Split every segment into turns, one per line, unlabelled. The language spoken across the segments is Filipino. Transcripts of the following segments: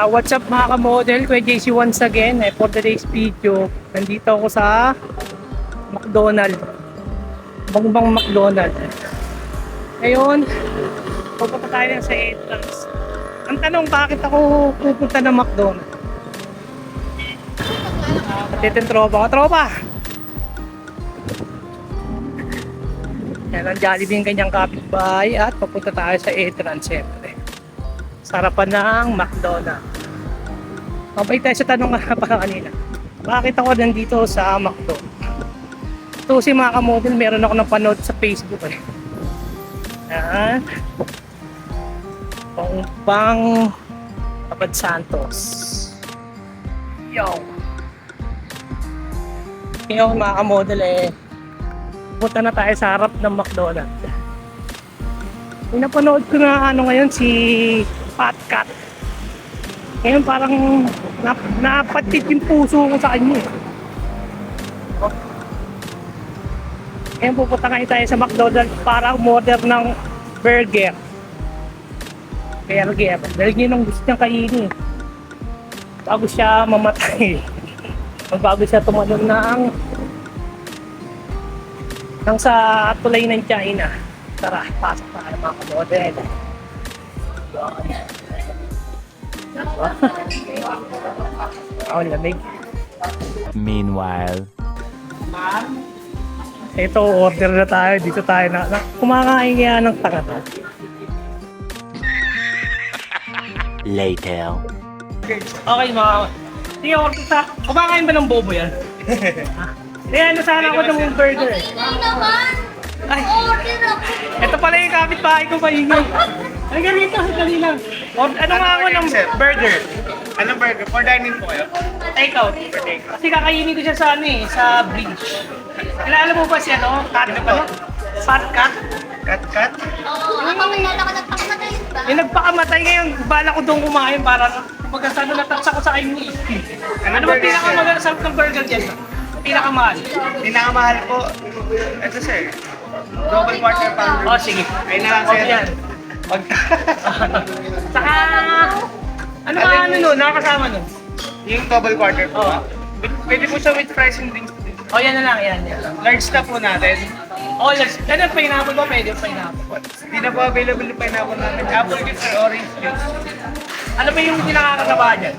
What's up mga ka-model? Kuya JC once again for today's video. Nandito ako sa McDonald. Bangbang McDonald. Ngayon, pupunta tayo sa entrance. Ang tanong, bakit ako pupunta ng McDonald? Patitin tropa ko. Tropa! Yan ang Jollibee yung kanyang kapitbahay at papunta tayo sa entrance siyempre. Sarapan ng McDonald's. Mabay tayo sa tanong nga pa kanina. Bakit ako nandito sa McDo? Ito si mga ka-model, meron ako napanood sa Facebook eh. Yan. Pang Abad Santos. Yo! Ngayon mga ka-model punta na tayo sa harap ng McDonald's. Pinapanood ko na ngayon si Patcat. Ngayon parang napatit yung puso ko sa kanya. Ngayon pupunta ngayon tayo sa McDonald's para umorder ng burger. Dahil yun ang gusto niyang kainin. Bago siya mamatay. Bago siya tumalon ng sa tulay ng China. Tara, pasok tayo mga ka-model. Lamig.
Meanwhile,
Ito, order na tayo. Dito tayo na kumakain kaya ng tanga to.
later.
Okay mga sige, order sa kumakain ba ng bobo yan? Kaya sana ako ng burger eh. Ay, ito pala yung kapitbahay ko paingay. Ay, ganito, dali lang. Ano nga ako ng burger?
Anong burger? For dining po kayo?
Take out. Kasi kakainin ko siya sa sa bridge. Kilala mo ba siya, no? Patcat?
Cut?
Yung nagpakamatay ngayon, bala ko doon kumain para magkasano natatsa ko sa kanya. Ano ba pinakamagandang ng burger dyan? Pinakamahal.
Pinakamahal po. Ito sir. Double quarter pounder.
Oh, sige.
Ayun na lang sir.
Yan. Saka, ano nun? Nakakasama nun?
Yung double quarter po.
Oh.
Pwede po siya with fries and drinks.
Oh, yan na lang, yan.
Large na po natin.
Oh, yan ang pineapple ba? Pwede yung pineapple.
Hindi na po available yung pineapple namin. Apple juice or orange juice.
Ano ba yung pinakakasaba dyan?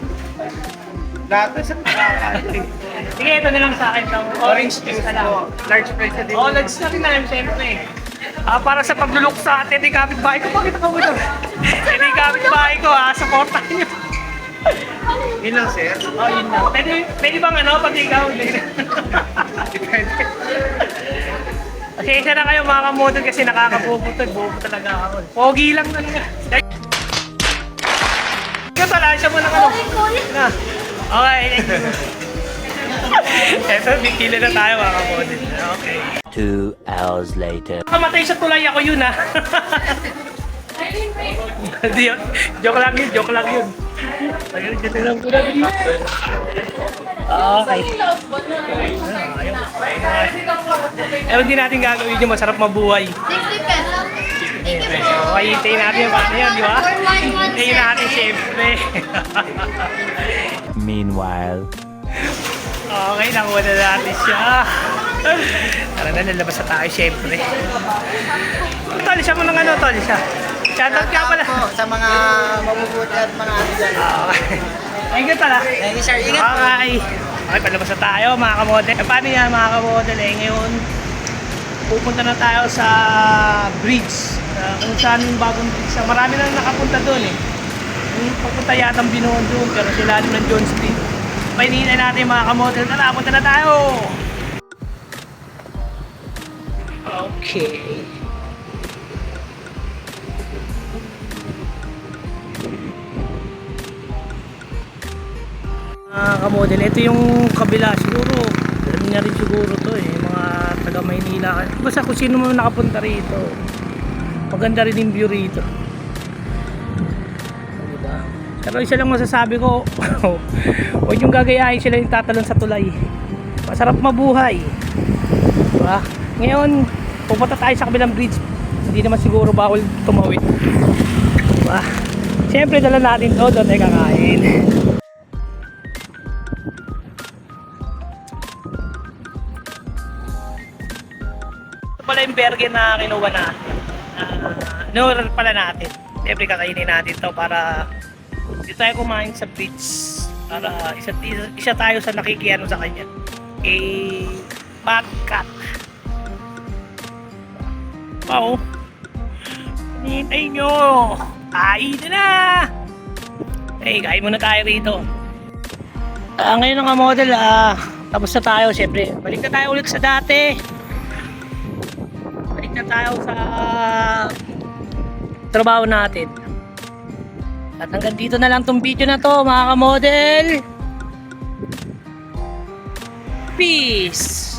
Lahat na sa pinakakasaba.
Sige, ito na lang sa akin. Orange juice na lang.
Large fries na din.
Oh, large na rin namin, siyempre. Para sa paglulok sa atin, hindi kapitbahay ko. Bakit ako ito? Hindi kapitbahay ko, supportan nyo.
Yun lang sir.
Oh, yun na. Pwede bang pag ikaw? Kasi isa na kayo mga kamodel kasi nakakabubutod. Bubo talaga ako. Pogi lang talaga. Ikaw pala, siya mo na na. Okay. Eto, bigkila na tayo mga kamodel. Okay.
2 hours later.
Kamatay sa tulay ako yun Hindi yun. Joke lang yun. Ayun, dito lang ko na dito. Okay. Hindi natin gagawin yung masarap mabuhay.
60 pesos.
So, hintayin natin yung paano yan, di ba? Hintayin natin siyempre.
Meanwhile,
Okay, nakuha na natin siya. Tara na, lalabas na tayo siyempre. Tol, siya mo ng tol siya. Shoutout ka pala.
Sa mga mabubuti at mga ano dyan.
Okay. Thank you pala.
Thank you sir. Ingat po.
Okay, palabas na tayo mga kamodel. Paano yan mga kamodel ngayon? Pupunta na tayo sa bridge. Kung saan yung bagong bridge. Marami na nakapunta doon Yung papunta yatang Binondo, pero sila ng John Street. Pahinihintay natin mga kamodel. Tara, punta na tayo! Okay. Kamodel, ito yung kabila siguro. Alam niya rin siguro to mga taga Maynila. Basta kung sino mo nakapunta rito. Maganda rin yung view rito. Diba? Pero isa lang masasabi ko, huwag yung gagayahin sila yung tatalon sa tulay. Masarap mabuhay. Diba? Ngayon, pupunta tayo sa kabilang bridge. Hindi naman siguro bawal tumawid. Diba? Siyempre, dala natin to, doon ay kakain. Ito pala yung burger na kinuha natin. In-order pala natin. Siyempre, kakainin natin to para dito tayo kumain sa beach. Para isa tayo sa nakikiano sa kanya. Bad cat. Wow. Hinihintay nyo. Kain na! Okay, kain muna tayo rito. Ngayon nga model, tapos na tayo syempre. Balik na tayo ulit sa dati. Balik na tayo sa trabaho natin. At hanggang dito na lang tong video na to, mga kamodel. Peace!